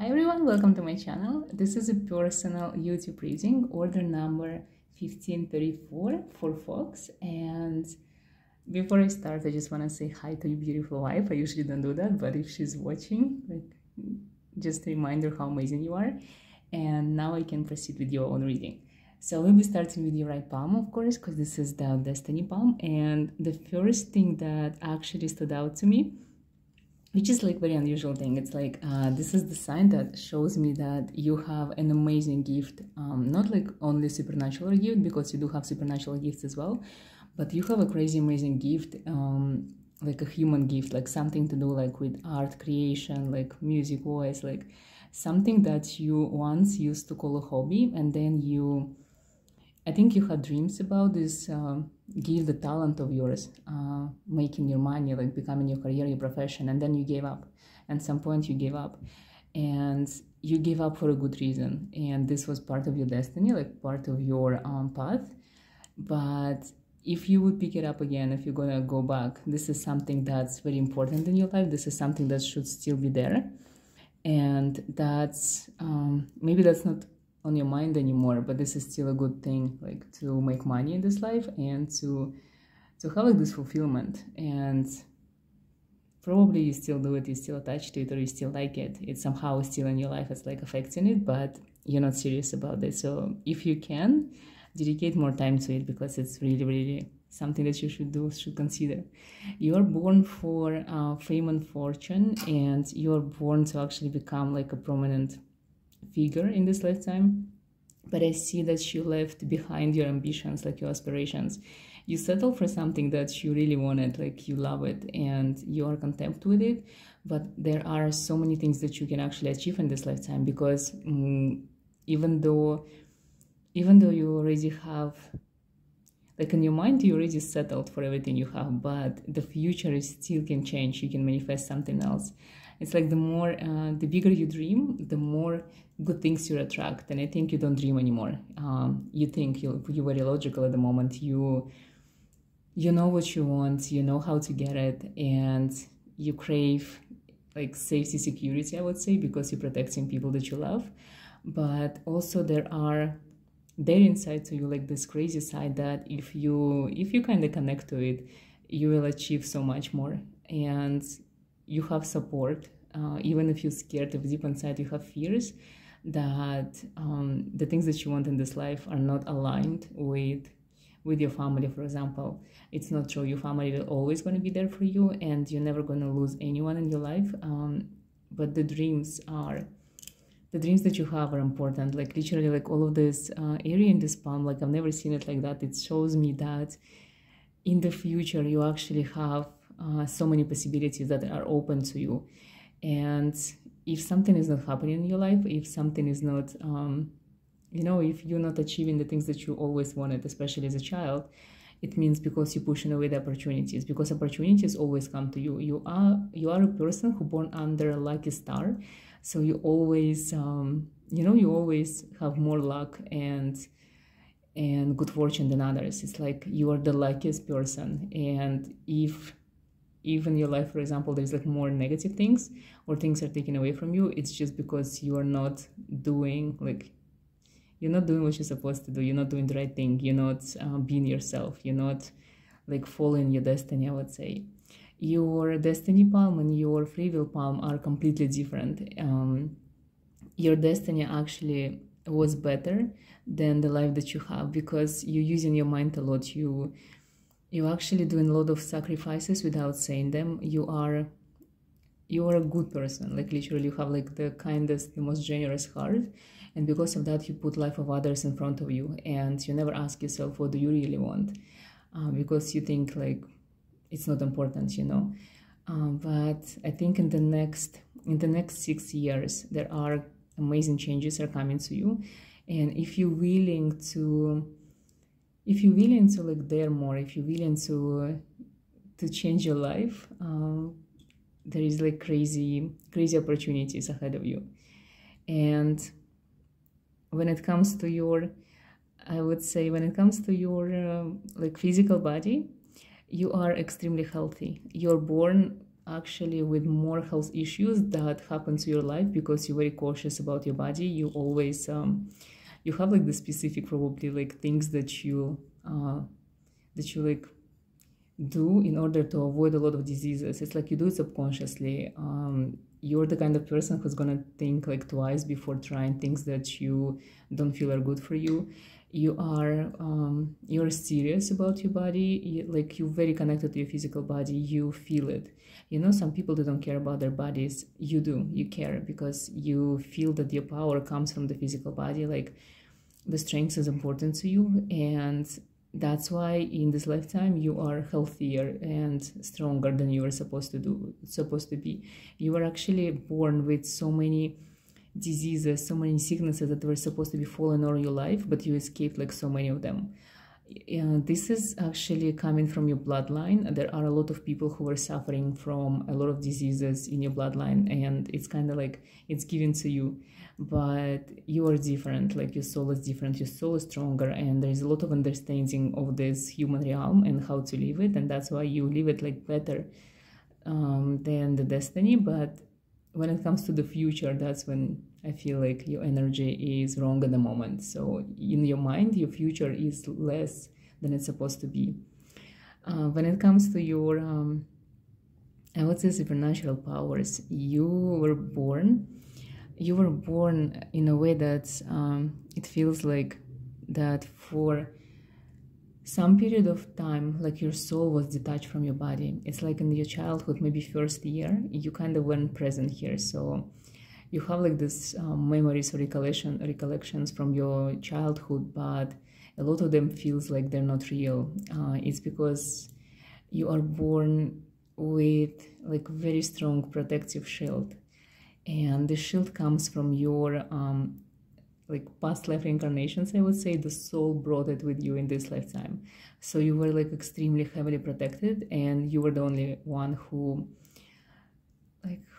Hi everyone, welcome to my channel. This is a personal YouTube reading, order number 1534 for Fox. And before I start, I just want to say hi to your beautiful wife. I usually don't do that, but if she's watching, just a reminder how amazing you are. And now I can proceed with your own reading. So we'll be starting with your right palm, of course, because this is the Destiny palm. And the first thing that actually stood out to me, which is like very unusual thing, it's like this is the sign that shows me that you have an amazing gift, not like only supernatural gift, because you do have supernatural gifts as well, but you have a crazy amazing gift, like a human gift, like something to do like with art creation, like music, voice, like something that you once used to call a hobby, and then I think you had dreams about this gift, the talent of yours, making your money, like becoming your career, your profession, and then you gave up. At some point you gave up, and you gave up for a good reason. And this was part of your destiny, like part of your path. But if you would pick it up again, if you're gonna go back, this is something that's very important in your life. This is something that should still be there. And that's, maybe that's not on your mind anymore, but this is still a good thing, like to make money in this life and to have like this fulfillment. And probably you still do it, you're still attached to it, or you still like it, it's somehow still in your life, it's like affecting it, but you're not serious about it. So if you can, dedicate more time to it, because it's really something that you should consider. You are born for fame and fortune, and you are born to actually become like a prominent figure in this lifetime. But I see that you left behind your ambitions, like your aspirations. You settled for something that you really wanted, like you love it and you are content with it, but there are so many things that you can actually achieve in this lifetime, because even though you already have, like in your mind, you already settled for everything you have, but the future still can change. You can manifest something else. It's like the bigger you dream, the more good things you attract. And I think you don't dream anymore. You think you're very logical at the moment. You know what you want, you know how to get it, and you crave like safety, security, I would say, because you're protecting people that you love. But also there inside to you like this crazy side that if you kind of connect to it, you will achieve so much more. And you have support, even if you're scared, if deep inside you have fears that the things that you want in this life are not aligned with your family, for example. It's not true. Your family will always going to be there for you, and you're never going to lose anyone in your life. But the dreams that you have are important. Like literally, like all of this area in this palm, like I've never seen it like that. It shows me that in the future you actually have so many possibilities that are open to you. And if something is not happening in your life, if something is not, if you're not achieving the things that you always wanted, especially as a child, it means because you're pushing away the opportunities, because opportunities always come to you. You are a person who born under a lucky star. So you always, you always have more luck and good fortune than others. It's like you are the luckiest person. And if in your life, for example, there's like more negative things or things are taken away from you, it's just because you are not doing what you're supposed to do. You're not doing the right thing. You're not being yourself. You're not like following your destiny, I would say. Your destiny palm and your free will palm are completely different. Your destiny actually was better than the life that you have, because you're using your mind a lot. You're actually doing a lot of sacrifices without saying them. You are a good person. Like literally, you have like the kindest, the most generous heart, and because of that, you put life of others in front of you, and you never ask yourself, what do you really want? Because you think like it's not important, but I think in the next 6 years, there are amazing changes are coming to you. And if you're willing to like dare more, if you're willing to change your life, there is like crazy opportunities ahead of you. And when it comes to your, I would say, when it comes to your like physical body, you are extremely healthy. You're born actually with more health issues that happen to your life because you're very cautious about your body. You always you have like the specific probably like things that you like do in order to avoid a lot of diseases. It's like you do it subconsciously. You're the kind of person who's gonna think like twice before trying things that you don't feel are good for you. You're serious about your body. Like you're very connected to your physical body. You feel it. You know, some people that don't care about their bodies. You do. You care because you feel that your power comes from the physical body. Like the strength is important to you, and that's why in this lifetime you are healthier and stronger than you were supposed to be. You were actually born with so many diseases, so many sicknesses that were supposed to be falling over your life, but you escaped like so many of them. This is actually coming from your bloodline. There are a lot of people who are suffering from a lot of diseases in your bloodline, and it's kind of like it's given to you, but you are different. Like your soul is different, your soul is stronger, and there is a lot of understanding of this human realm and how to live it, and that's why you live it like better than the destiny. But when it comes to the future, that's when I feel like your energy is wrong at the moment. So in your mind, your future is less than it's supposed to be. When it comes to your, I would say supernatural powers, you were born in a way that it feels like that for some period of time, like your soul was detached from your body. It's like in your childhood, maybe first year, you kind of weren't present here. So you have like this memories or recollections from your childhood, but a lot of them feels like they're not real. It's because you are born with like very strong protective shield, and the shield comes from your like past life reincarnations. I would say the soul brought it with you in this lifetime. So you were like extremely heavily protected, and you were the only one who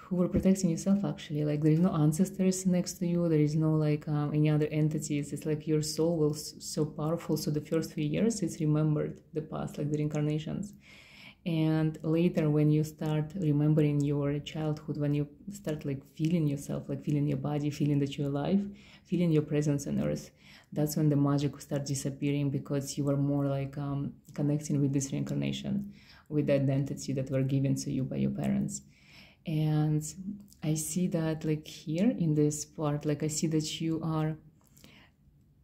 were protecting yourself actually. Like there is no ancestors next to you, there is no like any other entities. It's like your soul was so powerful, so the first few years it's remembered the past, like the reincarnations. And later when you start remembering your childhood, when you start like feeling yourself, like feeling your body, feeling that you're alive, feeling your presence on earth, that's when the magic starts disappearing, because you are more like connecting with this reincarnation, with the identity that were given to you by your parents. And I see that like here in this part, like I see that you are,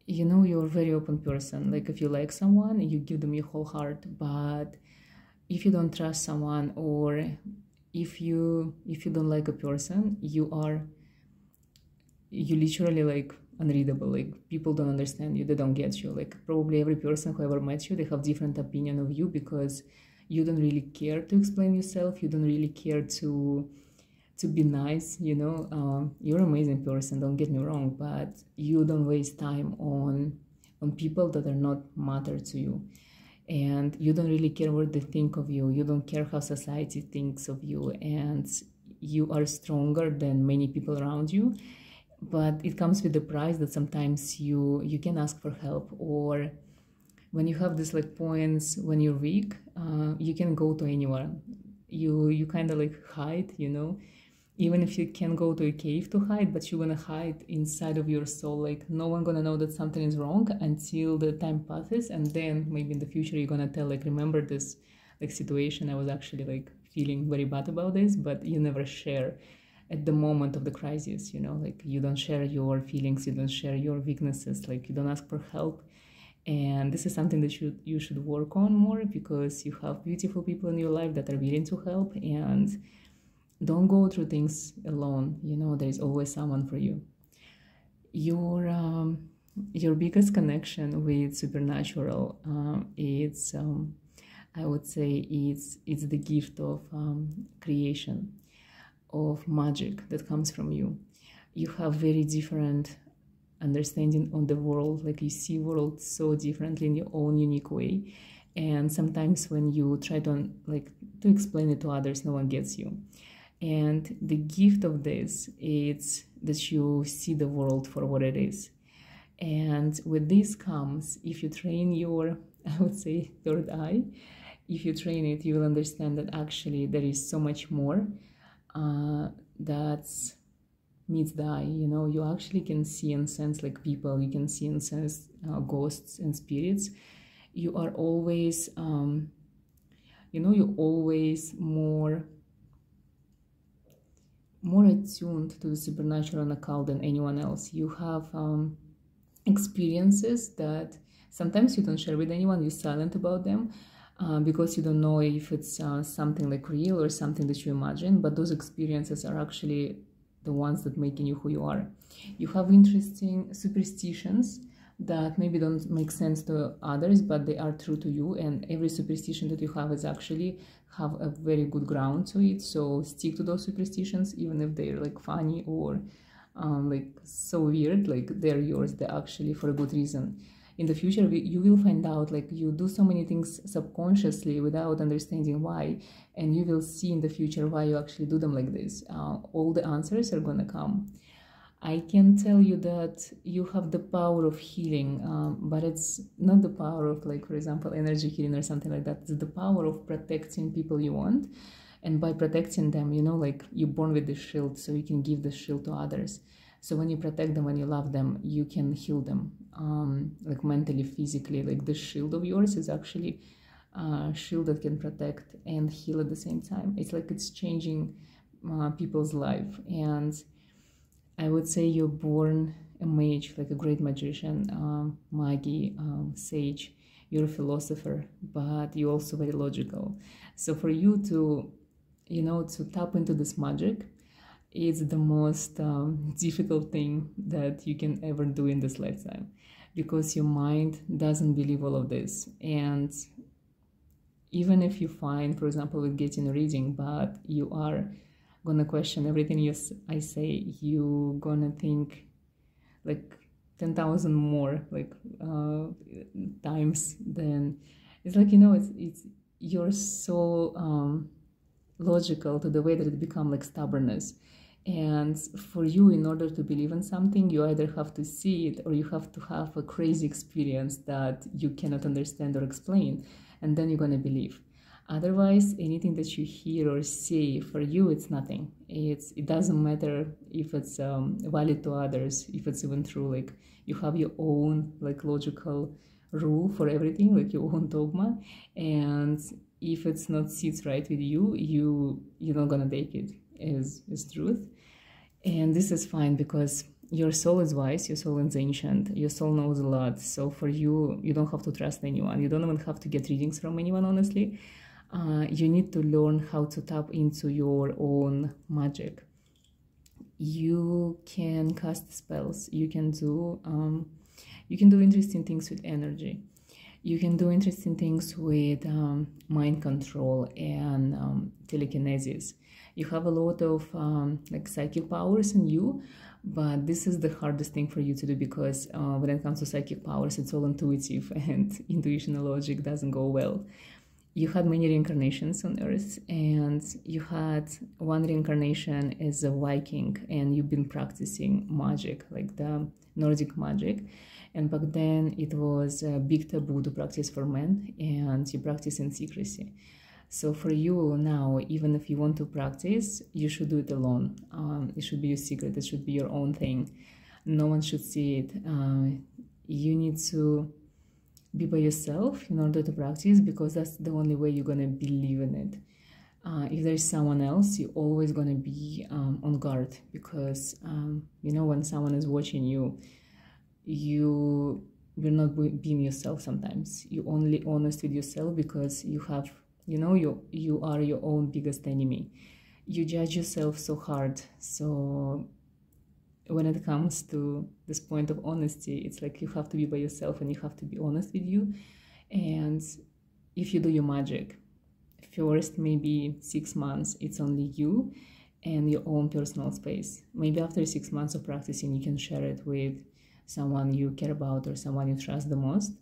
you know, you're a very open person. Like if you like someone, you give them your whole heart. But if you don't trust someone, or if you don't like a person, you literally like unreadable. Like people don't understand you, they don't get you. Like probably every person who ever met you, they have different opinion of you, because you don't really care to explain yourself, you don't really care to be nice, you know. You're an amazing person, don't get me wrong, but you don't waste time on people that are not matter to you. And you don't really care what they think of you, you don't care how society thinks of you, and you are stronger than many people around you. But it comes with the price that sometimes you can ask for help, or when you have this like points when you're weak, you can go to anywhere. You kind of like hide, you know, even if you can go to a cave to hide, but you're gonna hide inside of your soul. Like no one gonna know that something is wrong until the time passes, and then maybe in the future you're gonna tell, like, remember this like situation, I was actually like feeling very bad about this. But you never share at the moment of the crisis, you know, like you don't share your feelings, you don't share your weaknesses, like you don't ask for help. And this is something that you should work on more, because you have beautiful people in your life that are willing to help. And don't go through things alone, you know, there is always someone for you. Your biggest connection with supernatural, it's I would say it's the gift of creation, of magic that comes from you. You have very different understanding on the world, like you see world so differently in your own unique way. And sometimes when you try to explain it to others, no one gets you. And the gift of this is that you see the world for what it is. And with this comes, if you train your, I would say, third eye, if you train it, you will understand that actually there is so much more that meets the eye. You know, you actually can see and sense like people, you can see and sense ghosts and spirits. You are always, you know, you're always more attuned to the supernatural and occult than anyone else. You have experiences that sometimes you don't share with anyone, you're silent about them because you don't know if it's something like real or something that you imagine, but those experiences are actually the ones that making you who you are. You have interesting superstitions that maybe don't make sense to others, but they are true to you, and every superstition that you have is actually have a very good ground to it. So stick to those superstitions, even if they're like funny or like so weird, like they're yours, they're actually for a good reason. In the future, you will find out like you do so many things subconsciously without understanding why, and you will see in the future why you actually do them like this. All the answers are gonna come. I can tell you that you have the power of healing, but it's not the power of, like, for example, energy healing or something like that. It's the power of protecting people you want. And by protecting them, you know, like you're born with the shield, so you can give the shield to others. So when you protect them, when you love them, you can heal them, like mentally, physically. Like the shield of yours is actually a shield that can protect and heal at the same time. It's like it's changing people's life. And I would say you're born a mage, like a great magician, magi, sage. You're a philosopher, but you're also very logical. So for you to, you know, to tap into this magic, it's the most difficult thing that you can ever do in this lifetime, because your mind doesn't believe all of this. And even if you find, for example, with getting a reading, but you are gonna question everything I say, you gonna think like 10,000 more like times. Then it's like, you know, it's you're so logical to the way that it become like stubbornness. And for you, in order to believe in something, you either have to see it or you have to have a crazy experience that you cannot understand or explain, and then you're gonna believe. Otherwise, anything that you hear or see, for you, it's nothing. It doesn't matter if it's valid to others, if it's even true. Like you have your own like logical rule for everything, like your own dogma. And if it's not sits right with you, you're not gonna take it as truth. And this is fine, because your soul is wise, your soul is ancient, your soul knows a lot. So for you, you don't have to trust anyone. You don't even have to get readings from anyone, honestly. You need to learn how to tap into your own magic. You can cast spells. You can do interesting things with energy. You can do interesting things with mind control and telekinesis. You have a lot of like psychic powers in you, but this is the hardest thing for you to do, because when it comes to psychic powers, it's all intuitive, and intuition and logic doesn't go well. You had many reincarnations on Earth, and you had one reincarnation as a Viking, and you've been practicing magic, like the Nordic magic. And back then it was a big taboo to practice for men, and you practice in secrecy. So for you now, even if you want to practice, you should do it alone. It should be your secret. It should be your own thing. No one should see it. You need to be by yourself in order to practice, because that's the only way you're gonna believe in it. If there's someone else, you're always gonna be on guard, because you know, when someone is watching you, you're not being yourself sometimes. You're only honest with yourself, because you have, you know, you are your own biggest enemy. You judge yourself so hard. So when it comes to this point of honesty, it's like you have to be by yourself and you have to be honest with you. And if you do your magic, first maybe 6 months, it's only you and your own personal space. Maybe after 6 months of practicing, you can share it with someone you care about or someone you trust the most,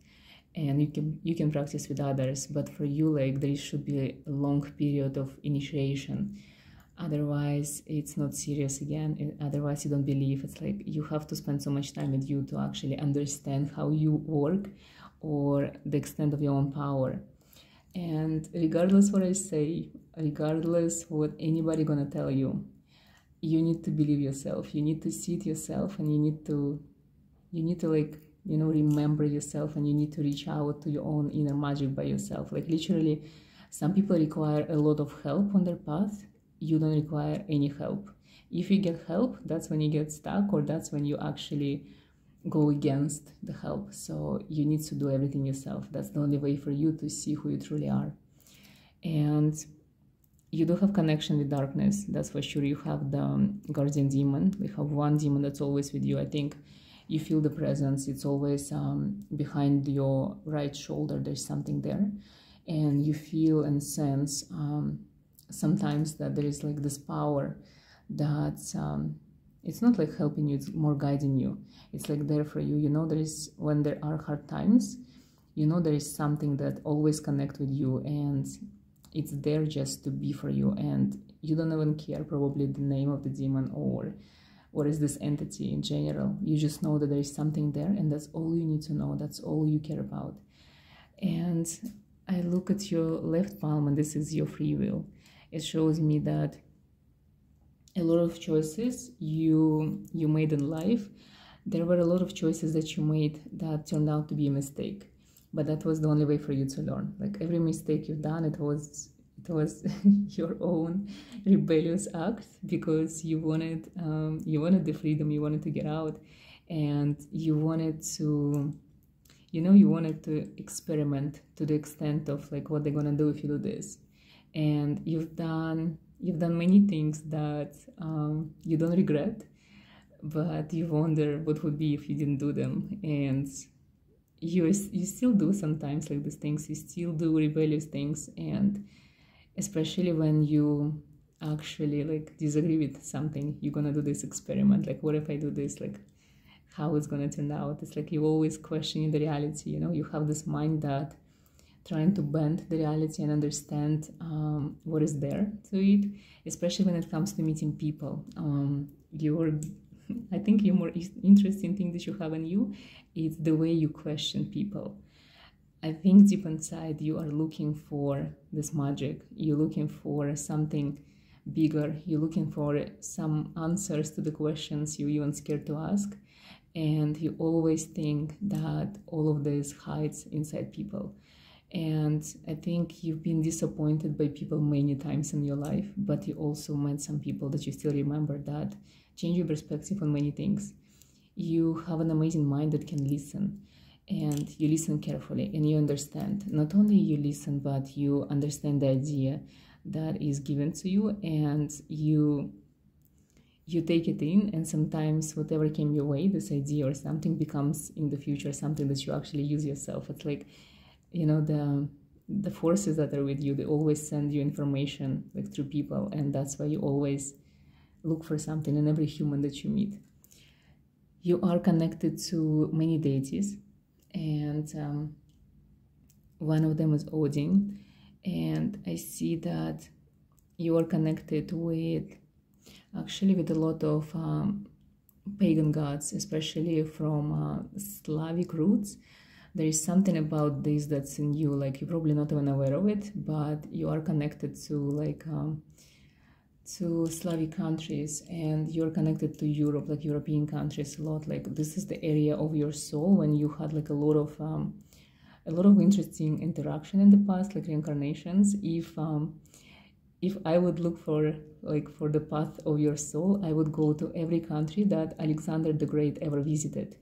and you can practice with others. But for you, like, there should be a long period of initiation. Otherwise, it's not serious again. Otherwise, you don't believe. It's like you have to spend so much time with you to actually understand how you work or the extent of your own power. And regardless what I say, regardless what anybody gonna tell you, you need to believe yourself. You need to see it yourself, and you need to like, you know, remember yourself, and you need to reach out to your own inner magic by yourself. Like literally, some people require a lot of help on their path. You don't require any help. If you get help, that's when you get stuck, or that's when you actually go against the help. So you need to do everything yourself. That's the only way for you to see who you truly are. And you do have connection with darkness, that's for sure. You have the guardian demon. We have one demon that's always with you. I think you feel the presence. It's always behind your right shoulder. There's something there, and you feel and sense sometimes that there is like this power that it's not like helping you, it's more guiding you. It's like there for you. You know, there is, when there are hard times, you know, there is something that always connect with you, and it's there just to be for you. And you don't even care probably the name of the demon or what is this entity in general. You just know that there is something there, and that's all you need to know. That's all you care about. And I look at your left palm, and this is your free will. It shows me that a lot of choices you made in life, there were a lot of choices that you made that turned out to be a mistake, but that was the only way for you to learn. Like every mistake you've done, it was your own rebellious act, because you wanted the freedom, you wanted to get out, and you wanted to, you know, you wanted to experiment to the extent of like what they're gonna do if you do this. And you've done many things that you don't regret, but you wonder what would be if you didn't do them. And you still do sometimes like these things. You still do rebellious things, and especially when you actually like disagree with something, you're gonna do this experiment. Like, what if I do this? Like, how it's gonna turn out? It's like you always questioning the reality. You know, you have this mind that trying to bend the reality and understand what is there to it, especially when it comes to meeting people. I think your more interesting thing that you have in you is the way you question people. I think deep inside you are looking for this magic. You're looking for something bigger. You're looking for some answers to the questions you're even scared to ask. And you always think that all of this hides inside people. And I think you've been disappointed by people many times in your life, but you also met some people that you still remember that change your perspective on many things. You have an amazing mind that can listen, and you listen carefully, and you understand. Not only you listen, but you understand the idea that is given to you, and you take it in, and sometimes whatever came your way, this idea or something, becomes in the future something that you actually use yourself. It's like, you know, the forces that are with you, they always send you information like through people, and that's why you always look for something in every human that you meet. You are connected to many deities, and one of them is Odin, and I see that you are connected with a lot of pagan gods, especially from Slavic roots. There is something about this that's in you, like you're probably not even aware of it, but you are connected to like to Slavic countries, and you're connected to Europe, like European countries a lot. Like this is the area of your soul when you had like a lot of interesting interaction in the past, like reincarnations. If I would look for the path of your soul, I would go to every country that Alexander the Great ever visited.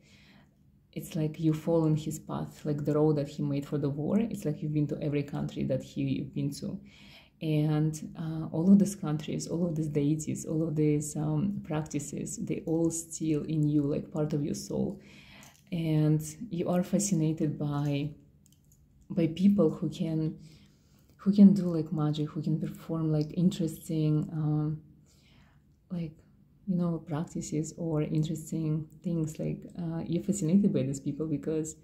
It's like you follow in his path, like the road that he made for the war. It's like you've been to every country that you've been to. And all of these countries, all of these deities, all of these practices, they all still in you, like part of your soul. And you are fascinated by people who can do like magic, who can perform like interesting practices or interesting things. Like you're fascinated by these people because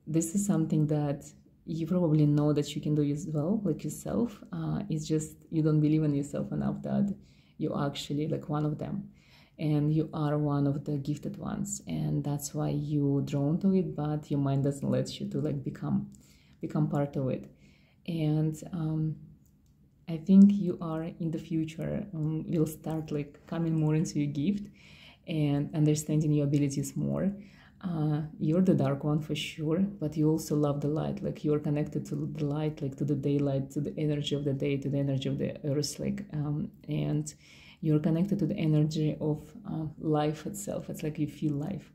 this is something that you probably know that you can do as well, like yourself. It's just you don't believe in yourself enough that you're actually like one of them, and you are one of the gifted ones, and that's why you're drawn to it, but your mind doesn't let you to like become part of it. And I think you are in the future will start like coming more into your gift and understanding your abilities more. You're the dark one for sure, but you also love the light. Like you're connected to the light, like to the daylight, to the energy of the day, to the energy of the earth, like and you're connected to the energy of life itself. It's like you feel life.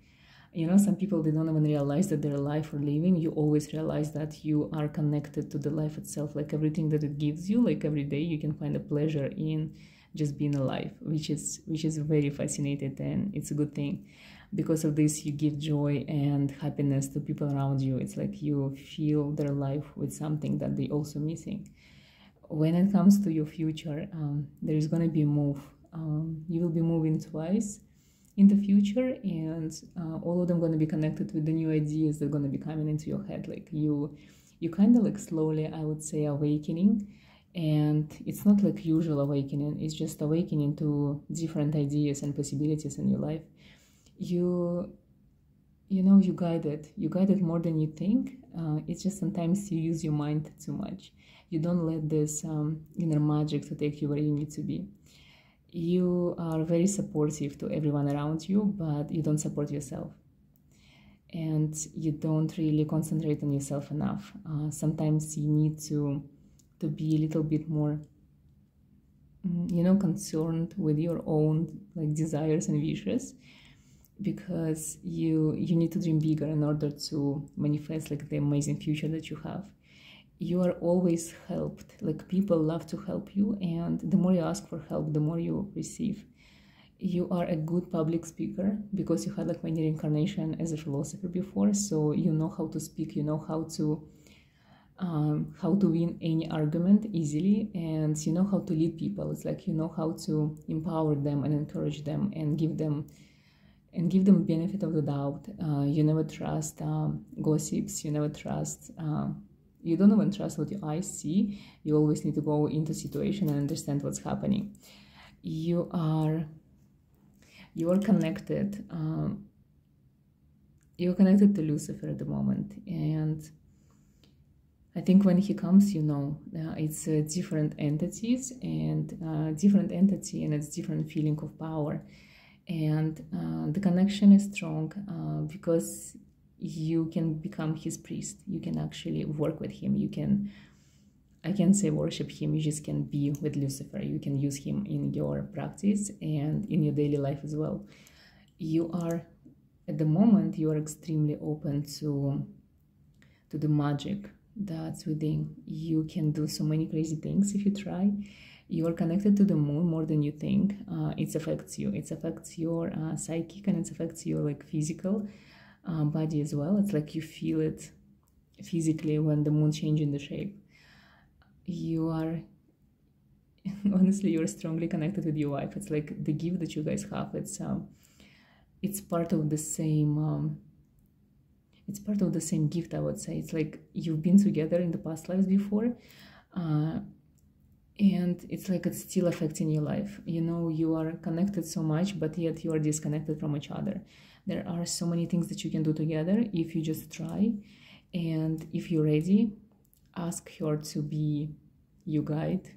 You know, some people, they don't even realize that they're alive or living. You always realize that you are connected to the life itself, like everything that it gives you. Like every day you can find a pleasure in just being alive, which is very fascinating, and it's a good thing. Because of this, you give joy and happiness to people around you. It's like you feel their life with something that they also missing. When it comes to your future, there is going to be a move. You will be moving twice in the future, and all of them going to be connected with the new ideas that are going to be coming into your head. Like you kind of like slowly, I would say, awakening. And it's not like usual awakening, it's just awakening to different ideas and possibilities in your life. You know, you guided more than you think. It's just sometimes you use your mind too much. You don't let this inner magic to take you where you need to be. You are very supportive to everyone around you, but you don't support yourself. And you don't really concentrate on yourself enough. Sometimes you need to be a little bit more, you know, concerned with your own like desires and wishes, because you need to dream bigger in order to manifest like the amazing future that you have. You are always helped. Like people love to help you, and the more you ask for help, the more you receive. You are a good public speaker because you had like many reincarnation as a philosopher before, so you know how to speak, you know how to win any argument easily, and you know how to lead people. It's like you know how to empower them and encourage them and give them benefit of the doubt. You never trust gossips. You never trust. You don't even trust what your eyes see. You always need to go into situation and understand what's happening. You are connected. You're connected to Lucifer at the moment, and I think when he comes, you know, it's different entities and different entity, and it's different feeling of power. And the connection is strong because you can become his priest. You can actually work with him. You can, I can say worship him. You just can be with Lucifer. You can use him in your practice and in your daily life as well. You are, at the moment, you are extremely open to the magic that's within. You can do so many crazy things if you try. You are connected to the moon more than you think. It affects you. It affects your psychic, and it affects your like physical body as well. It's like you feel it physically when the moon changes in the shape. You are honestly, you're strongly connected with your wife. It's like the gift that you guys have. It's part of the same. It's part of the same gift, I would say. It's like you've been together in the past lives before. And it's like it's still affecting your life. You know, you are connected so much, but yet you are disconnected from each other. There are so many things that you can do together if you just try. And if you're ready, ask her to be your guide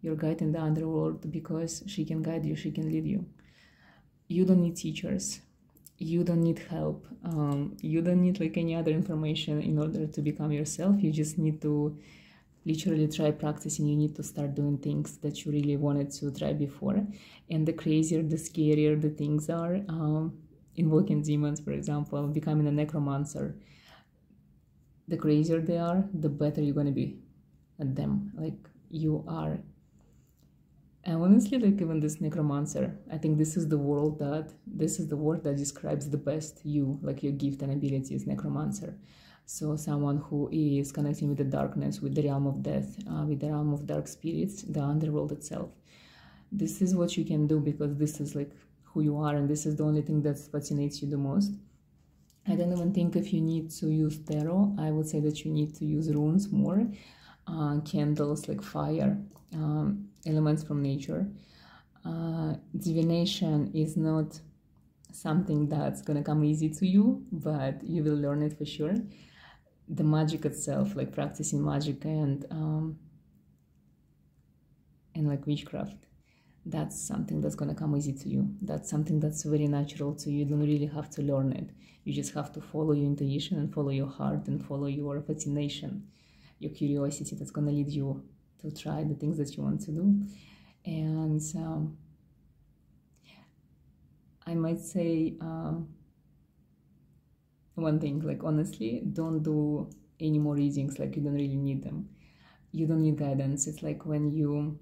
in the underworld, because she can guide you, she can lead you. You don't need teachers. You don't need help. You don't need like any other information in order to become yourself. You just need to literally try practicing. You need to start doing things that you really wanted to try before. And the crazier, the scarier the things are, invoking demons, for example, becoming a necromancer, the crazier they are, the better you're going to be at them. Like you are. And honestly, like even this necromancer, I think this is the word that describes the best you, like your gift and abilities, necromancer. So someone who is connecting with the darkness, with the realm of death, with the realm of dark spirits, the underworld itself. This is what you can do, because this is like who you are, and this is the only thing that fascinates you the most. I don't even think if you need to use tarot. I would say that you need to use runes more, candles, like fire, elements from nature. Divination is not something that's gonna come easy to you, but you will learn it for sure. the magic itself, like practicing magic and like witchcraft, that's something that's gonna come easy to you. That's something that's very natural to you. You don't really have to learn it. You just have to follow your intuition and follow your heart and follow your fascination, your curiosity that's gonna lead you to try the things that you want to do. And I might say one thing, like honestly, don't do any more readings, like you don't really need them. You don't need guidance. It's like when you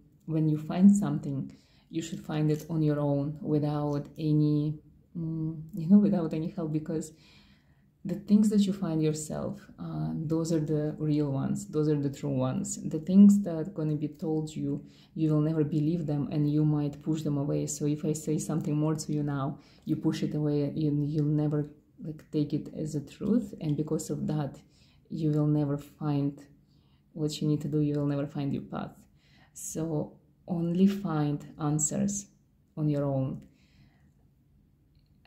find something, you should find it on your own without any without any help, because the things that you find yourself, those are the real ones, those are the true ones. The things that are going to be told you, you will never believe them and you might push them away. So if I say something more to you now, you push it away, you'll never like take it as a truth, and because of that you will never find what you need to do, you will never find your path. So only find answers on your own.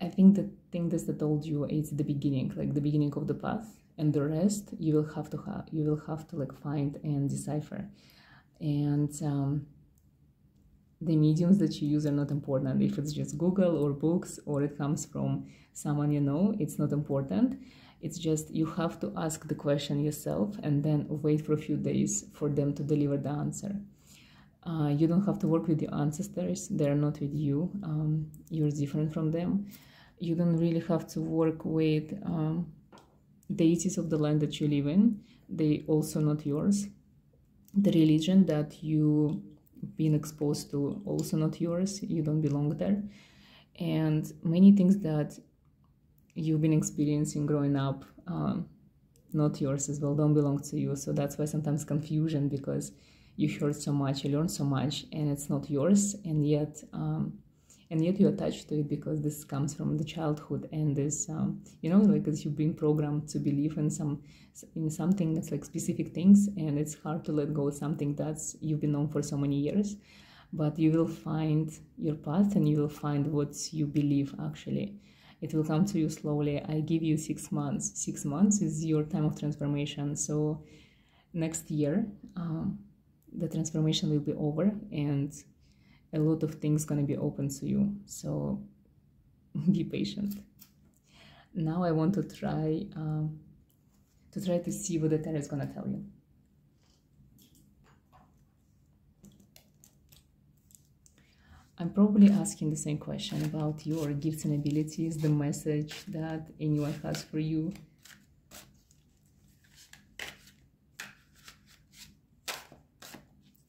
I think the thing that I told you is the beginning, like the beginning of the path, and the rest you will have to like find and decipher. And the mediums that you use are not important. If it's just Google or books or it comes from someone you know, it's not important. It's just you have to ask the question yourself and then wait for a few days for them to deliver the answer. You don't have to work with your ancestors. They're not with you. You're different from them. You don't really have to work with deities of the land that you live in. They also not yours. The religion that you've been exposed to, also not yours. You don't belong there. And many things that you've been experiencing growing up, not yours as well, don't belong to you. So that's why sometimes confusion, because you heard so much, you learned so much, and it's not yours, and yet you're attached to it because this comes from the childhood, and this, like as you've been programmed to believe in something that's like specific things, and it's hard to let go of something that's you've been known for so many years. But you will find your path, and you will find what you believe actually. It will come to you slowly. I give you 6 months. 6 months is your time of transformation. So next year, the transformation will be over, and a lot of things going to be open to you. So be patient. Now I want to try to see what the tarot is going to tell you. I'm probably asking the same question about your gifts and abilities, the message that anyone has for you.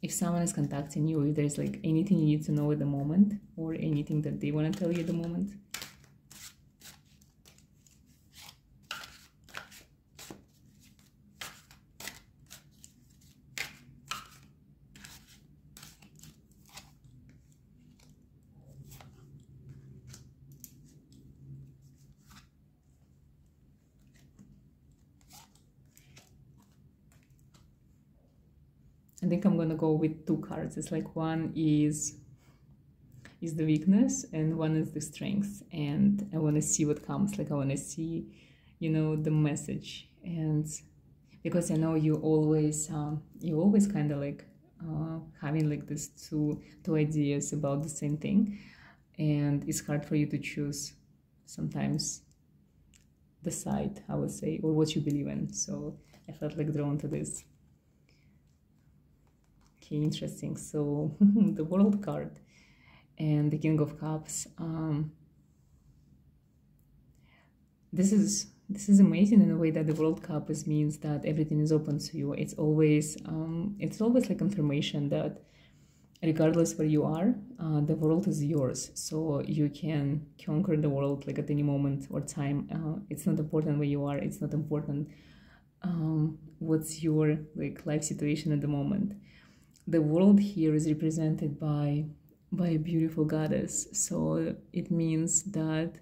If someone is contacting you, if there's like anything you need to know at the moment, or anything that they want to tell you at the moment. I think I'm gonna go with 2 cards. It's like one is the weakness and one is the strength, and I want to see what comes. Like I want to see, the message, and because I know you always kind of like having like this two ideas about the same thing, and it's hard for you to choose sometimes the side, I would say, or what you believe in. So I felt like drawn to this. Okay, interesting. So the World card and the King of Cups. This is amazing in a way that the World Cup means that everything is open to you. It's always like confirmation that regardless where you are, the world is yours. So you can conquer the world like at any moment or time. It's not important where you are. It's not important what's your like life situation at the moment. The world here is represented by a beautiful goddess. So it means that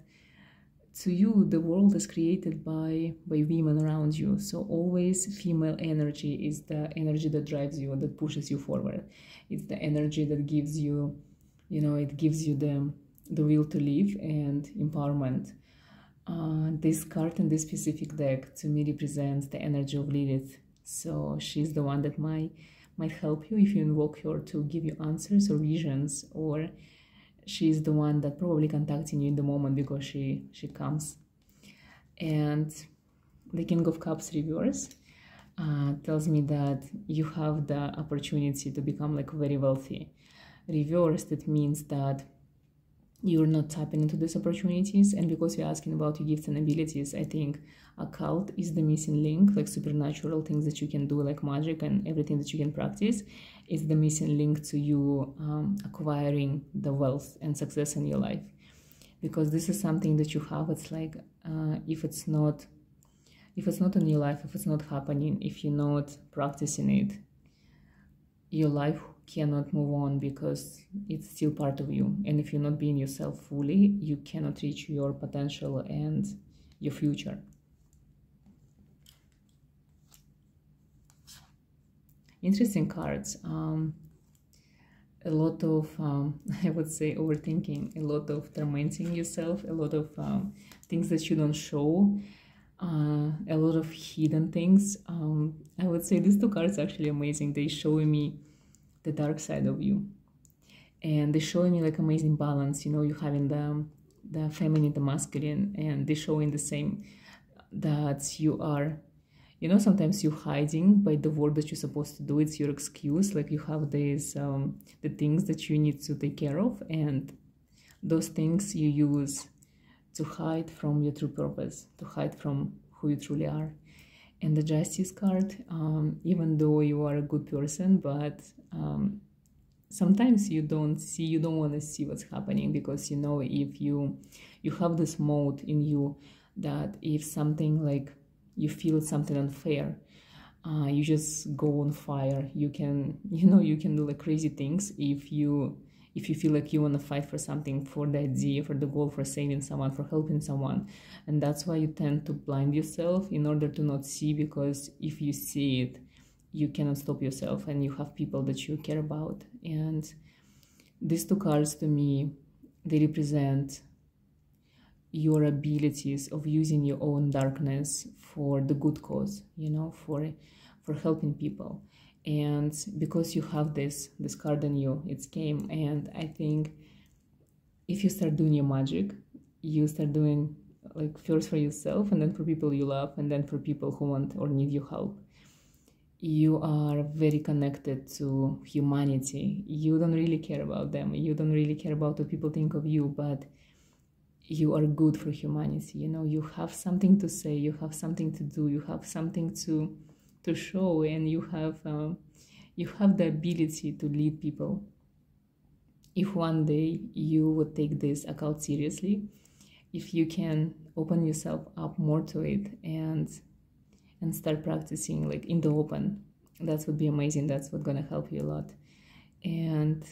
to you, the world is created by women around you. So always female energy is the energy that drives you, that pushes you forward. It's the energy that gives you, it gives you the will to live and empowerment. This card in this specific deck to me represents the energy of Lilith. So she's the one that might help you if you invoke her to give you answers or visions, or she's the one that probably contacting you in the moment because she comes. And the King of Cups reverse tells me that you have the opportunity to become like very wealthy. Reversed, it means that you're not tapping into these opportunities, and because you're asking about your gifts and abilities, I think occult is the missing link, like supernatural things that you can do, like magic and everything that you can practice, is the missing link to you acquiring the wealth and success in your life. Because this is something that you have. It's like if it's not in your life, if it's not happening, if you're not practicing it, your life cannot move on because it's still part of you. And if you're not being yourself fully, you cannot reach your potential and your future. Interesting cards. A lot of, I would say, overthinking, a lot of tormenting yourself, a lot of things that you don't show, a lot of hidden things. I would say these two cards are actually amazing. They show me the dark side of you, and they show me like amazing balance. You know, you having the feminine, the masculine, and they showing the same, that you are, you know, sometimes you're hiding by the work that you're supposed to do. It's your excuse. Like you have these the things that you need to take care of, and those things you use to hide from your true purpose, to hide from who you truly are. And the Justice card, even though you are a good person, but sometimes you don't want to see what's happening, because you know, if you have this mode in you that if something, like you feel something unfair, you just go on fire. You can, you know, you can do like crazy things if you feel like you want to fight for something, for the idea, for the goal, for saving someone, for helping someone. And that's why you tend to blind yourself in order to not see, because if you see it, you cannot stop yourself, and you have people that you care about. And these two cards, to me, they represent your abilities of using your own darkness for the good cause, you know, for helping people. And because you have this card in you, it's came. And I think if you start doing your magic, you start doing like first for yourself, and then for people you love, and then for people who want or need your help. You are very connected to humanity. You don't really care about them. You don't really care about what people think of you, but you are good for humanity. You know, you have something to say, you have something to do, you have something to show, and you have the ability to lead people. If one day you would take this occult seriously, if you can open yourself up more to it and start practicing like in the open, that would be amazing. That's what's gonna help you a lot. And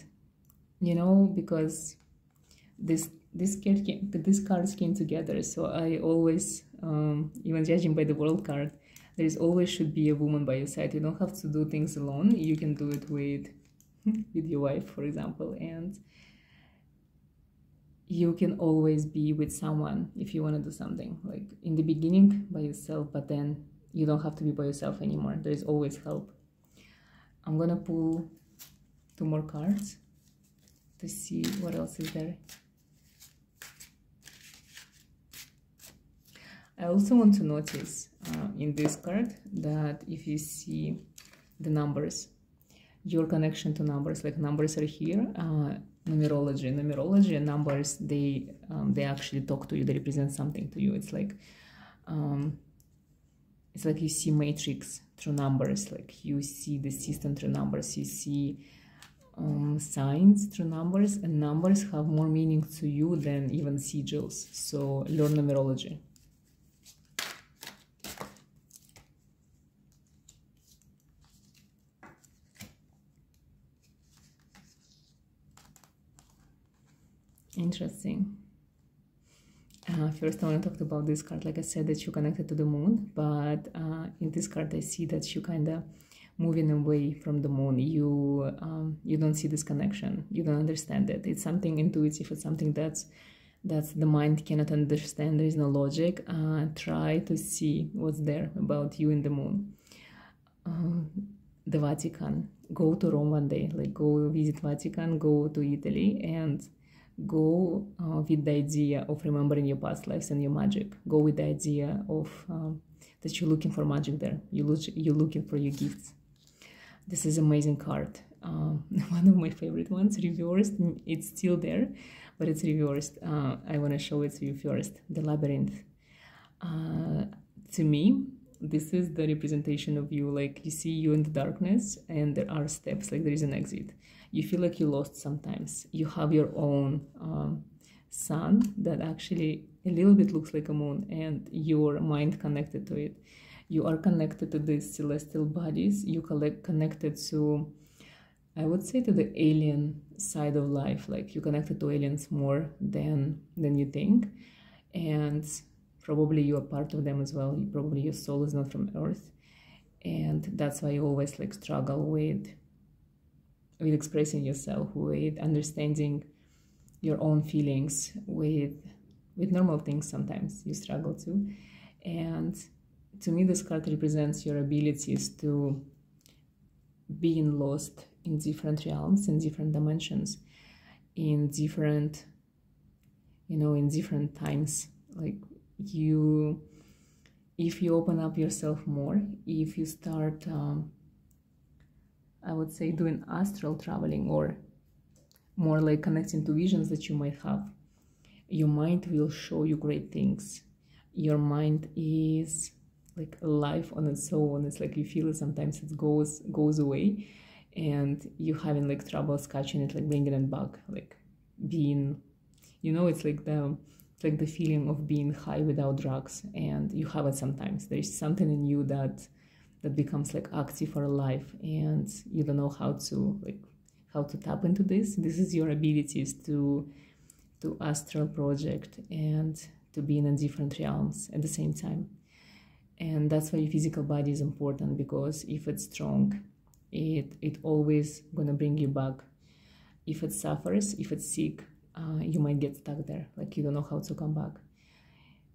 you know, because these cards came together, so I always, even judging by the world card, there is always should be a woman by your side. You don't have to do things alone. You can do it with your wife, for example, and you can always be with someone if you want to do something. Like in the beginning by yourself, but then you don't have to be by yourself anymore. There is always help. I'm gonna pull 2 more cards to see what else is there. I also want to notice in this card that if you see the numbers, your connection to numbers, like numbers are here, numerology and numbers, they actually talk to you, they represent something to you. It's like you see matrix through numbers, like you see the system through numbers, you see signs through numbers, and numbers have more meaning to you than even sigils. So learn numerology. Interesting. First I want to talk about this card. Like I said, that you're connected to the moon, but in this card I see that you kind of moving away from the moon. You don't see this connection. You don't understand it. It's something intuitive. It's something that's That's the mind cannot understand, there is no logic. Try to see what's there about you in the moon. The Vatican. Go to Rome one day, like go visit Vatican, go to Italy, and go with the idea of remembering your past lives and your magic. Go with the idea of that you're looking for magic there. You're looking for your gifts. This is amazing card. One of my favorite ones, reversed. It's still there, but it's reversed. I want to show it to you first. The Labyrinth. To me, this is the representation of you. Like, you see you in the darkness, and there are steps, like there is an exit. You feel like you're lost sometimes. You have your own sun that actually a little bit looks like a moon, and your mind connected to it. You are connected to these celestial bodies. You connected to, I would say, to the alien side of life. Like, you connected to aliens more than you think, and probably you are part of them as well. Probably your soul is not from Earth, and that's why you always like struggle with expressing yourself, with understanding your own feelings, with normal things. Sometimes you struggle too, and to me, this card represents your abilities to being lost in different realms, in different dimensions, in different, in different times. Like, if you open up yourself more, if you start, I would say, doing astral traveling, or more like connecting to visions that you might have, your mind will show you great things. Your mind is like a life on its own. It's like you feel it sometimes, it goes away, and you having like troubles catching it, like bringing it back, like being, it's like the feeling of being high without drugs, and you have it sometimes. There is something in you that becomes like active or alive, and you don't know how to tap into this. This is your abilities to astral project and to be in different realms at the same time. And that's why your physical body is important, because if it's strong, it always gonna bring you back. If it suffers, if it's sick, you might get stuck there, like you don't know how to come back.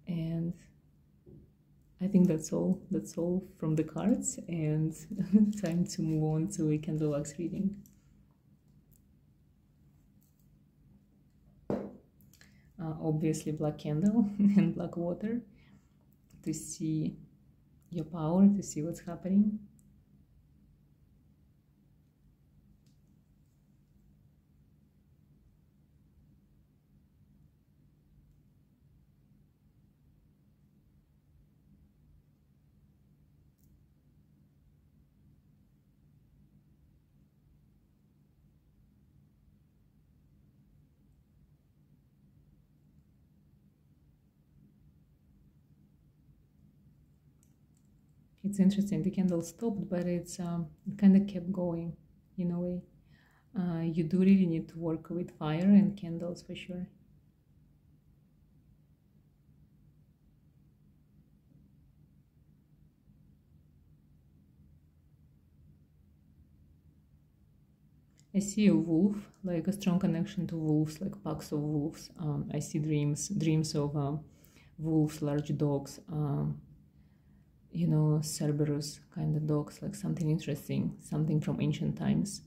And I think that's all from the cards, and time to move on to a candle wax reading. Obviously black candle and black water to see your power, to see what's happening. It's interesting, the candle stopped, but it kind of kept going in a way. You do really need to work with fire and candles for sure. I see a wolf, like a strong connection to wolves, like packs of wolves. I see dreams of wolves, large dogs, Cerberus kind of dogs, like something interesting, something from ancient times.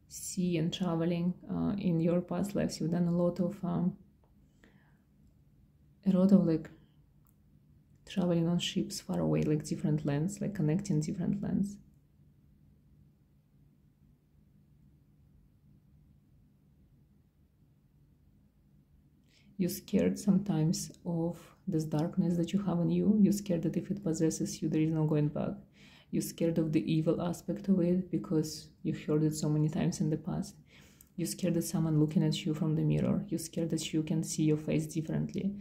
Sea and traveling. In your past lives, you've done a lot of like traveling on ships far away, like different lands, like connecting different lands. You're scared sometimes of this darkness that you have in you. You're scared that if it possesses you, there is no going back. You're scared of the evil aspect of it because you heard it so many times in the past. You're scared that someone looking at you from the mirror. You're scared that you can see your face differently.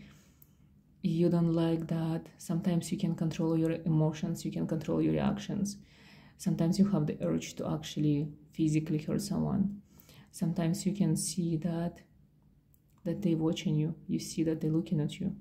You don't like that sometimes you can control your emotions, you can control your reactions. Sometimes you have the urge to actually physically hurt someone. Sometimes you can see that they're watching you. You see that they're looking at you.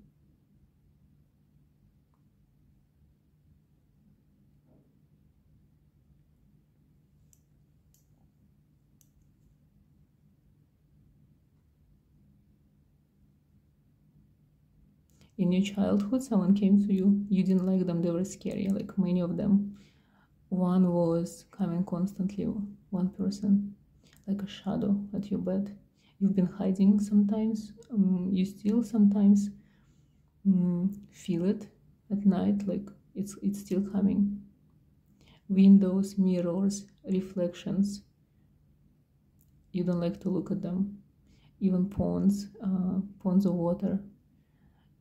In your childhood, someone came to you, you didn't like them, they were scary, like many of them. One was coming constantly, one person, like a shadow at your bed. You've been hiding sometimes, you still sometimes feel it at night, like it's still coming. Windows, mirrors, reflections, you don't like to look at them. Even ponds of water,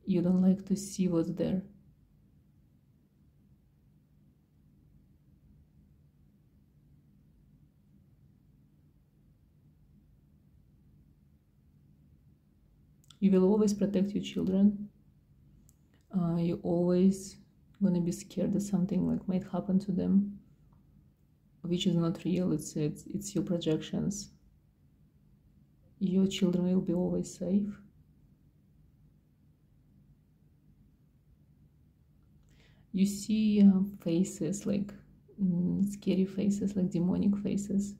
you don't like to see what's there. You will always protect your children. You always gonna be scared that something like might happen to them, which is not real. It's your projections. Your children will be always safe. You see faces, like scary faces, like demonic faces.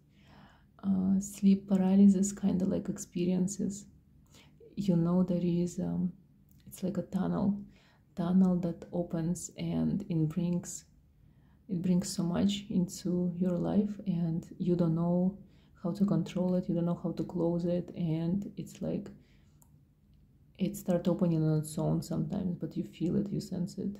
Sleep paralysis kind of like experiences. You know there is it's like a tunnel that opens, and it brings so much into your life, and you don't know how to control it, you don't know how to close it, and it's like it starts opening on its own sometimes, but you feel it, you sense it.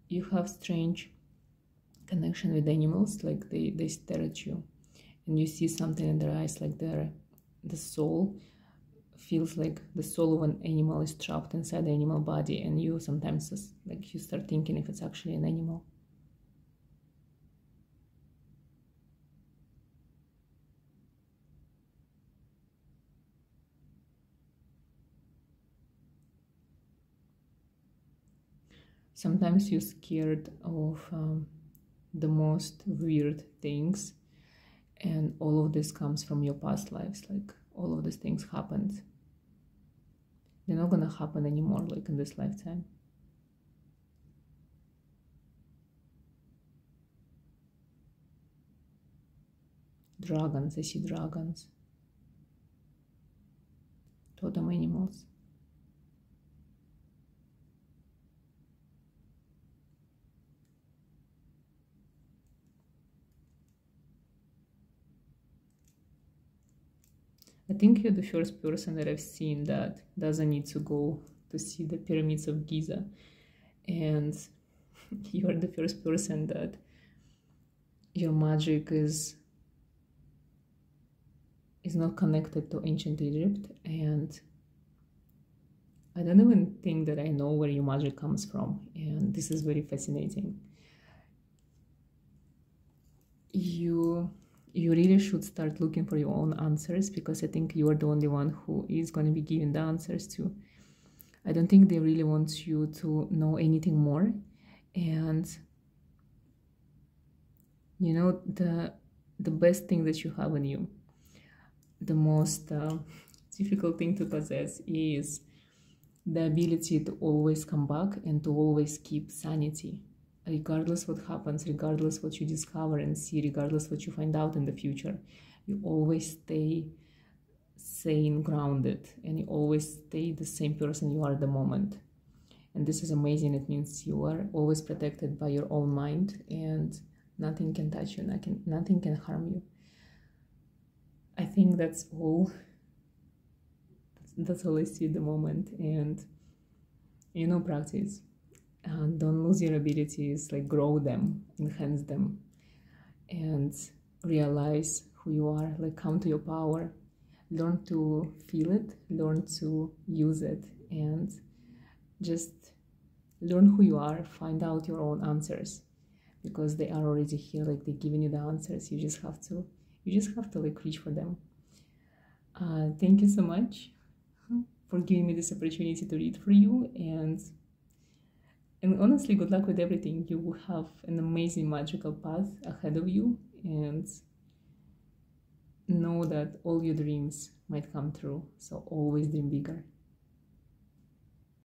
You have strange connection with animals, like they stare at you and you see something in their eyes, like the soul feels like the soul of an animal is trapped inside the animal body, and you sometimes just, like, you start thinking if it's actually an animal. Sometimes you're scared of the most weird things, and all of this comes from your past lives, like all of these things happened. They're not gonna happen anymore, like in this lifetime. Dragons, I see dragons. Totem animals. I think you're the first person that I've seen that doesn't need to go to see the pyramids of Giza. And you're the first person that your magic is not connected to ancient Egypt. And I don't even think that I know where your magic comes from. And this is very fascinating. You really should start looking for your own answers, because I think you are the only one who is going to be giving the answers to. I don't think they really want you to know anything more. And you know, the best thing that you have in you, the most difficult thing to possess, is the ability to always come back and to always keep sanity. Regardless what happens, regardless what you discover and see, regardless what you find out in the future, you always stay sane, grounded, and you always stay the same person you are at the moment. And this is amazing. It means you are always protected by your own mind, and nothing can touch you, nothing can harm you. I think that's all I see at the moment. And practice. Don't lose your abilities, like grow them, enhance them, and realize who you are, like come to your power, learn to feel it, learn to use it, and just learn who you are, find out your own answers, because they are already here, like they're giving you the answers. You just have to like reach for them. Thank you so much for giving me this opportunity to read for you, and honestly, good luck with everything. You will have an amazing magical path ahead of you, and know that all your dreams might come true. So always dream bigger.